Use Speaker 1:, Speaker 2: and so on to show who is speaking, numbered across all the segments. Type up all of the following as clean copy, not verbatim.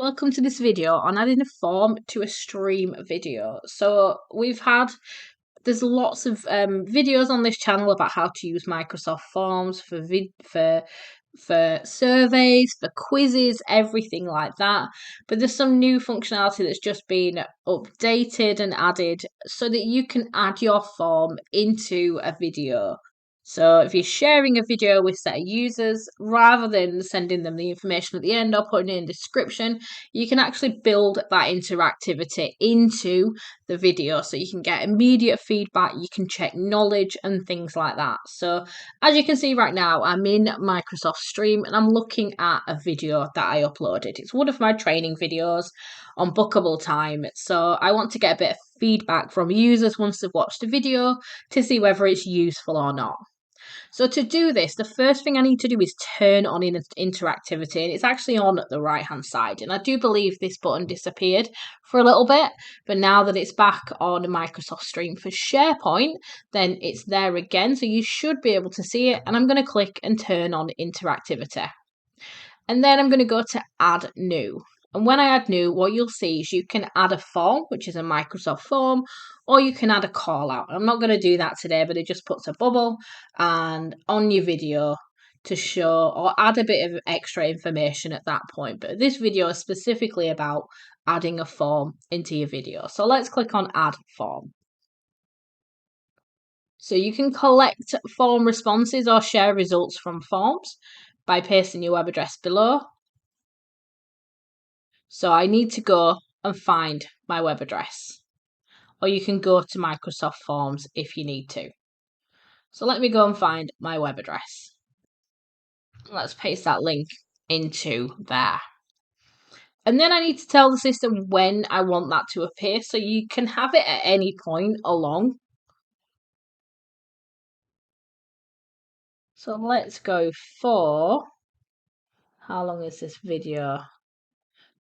Speaker 1: Welcome to this video on adding a form to a stream video. So there's lots of videos on this channel about how to use Microsoft Forms for surveys, for quizzes, everything like that. But there's some new functionality that's just been updated and added so that you can add your form into a video. So if you're sharing a video with set of users, rather than sending them the information at the end or putting it in the description, you can actually build that interactivity into the video so you can get immediate feedback, you can check knowledge and things like that. So as you can see right now, I'm in Microsoft Stream and I'm looking at a video that I uploaded. It's one of my training videos on bookable time. So I want to get a bit of feedback from users once they've watched the video to see whether it's useful or not. So to do this, the first thing I need to do is turn on interactivity, and it's actually on at the right hand side. And I do believe this button disappeared for a little bit, but now that it's back on Microsoft Stream for SharePoint, then it's there again. So you should be able to see it, and I'm going to click and turn on interactivity. And then I'm going to go to add new. And when I add new, what you'll see is you can add a form, which is a Microsoft form, or you can add a call out. I'm not going to do that today, but it just puts a bubble and on your video to show or add a bit of extra information at that point. But this video is specifically about adding a form into your video. So let's click on add form. So you can collect form responses or share results from forms by pasting your web address below. So I need to go and find my web address, or you can go to Microsoft Forms if you need to. So let me go and find my web address. Let's paste that link into there. And then I need to tell the system when I want that to appear, so you can have it at any point along. So let's go for, how long is this video?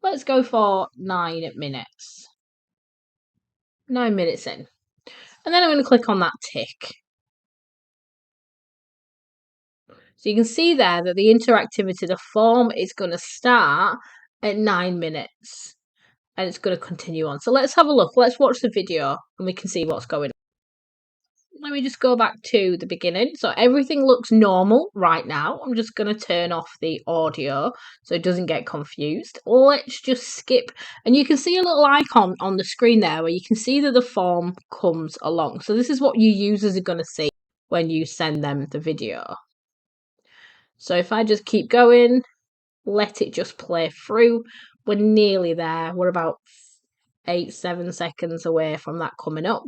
Speaker 1: Let's go for 9 minutes. 9 minutes in. And then I'm going to click on that tick. So you can see there that the interactivity, the form is going to start at 9 minutes and it's going to continue on. So let's have a look. Let's watch the video and we can see what's going on. Let me just go back to the beginning. So everything looks normal right now. I'm just going to turn off the audio so it doesn't get confused. Let's just skip. And you can see a little icon on the screen there where you can see that the form comes along. So this is what your users are going to see when you send them the video. So if I just keep going, let it just play through, we're nearly there. We're about 7 seconds away from that coming up.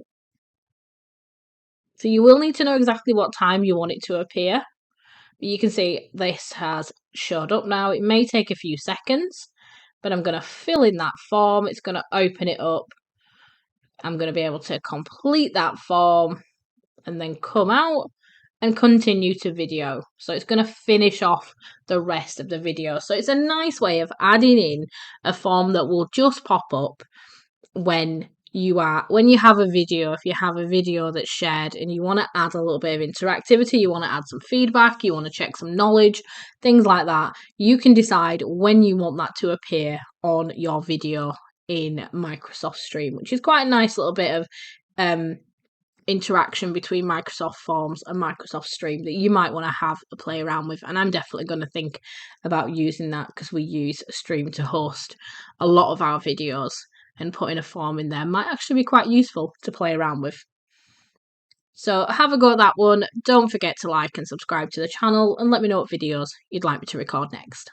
Speaker 1: So you will need to know exactly what time you want it to appear. But you can see this has showed up now. It may take a few seconds, but I'm going to fill in that form. It's going to open it up. I'm going to be able to complete that form and then come out and continue to video. So it's going to finish off the rest of the video. So it's a nice way of adding in a form that will just pop up when you have a video. If you have a video that's shared and you want to add a little bit of interactivity, you want to add some feedback, you want to check some knowledge, things like that, you can decide when you want that to appear on your video in Microsoft Stream, which is quite a nice little bit of interaction between Microsoft Forms and Microsoft Stream that you might want to have a play around with. And I'm definitely going to think about using that because we use Stream to host a lot of our videos, and putting a form in there might actually be quite useful to play around with. So have a go at that one. Don't forget to like and subscribe to the channel and let me know what videos you'd like me to record next.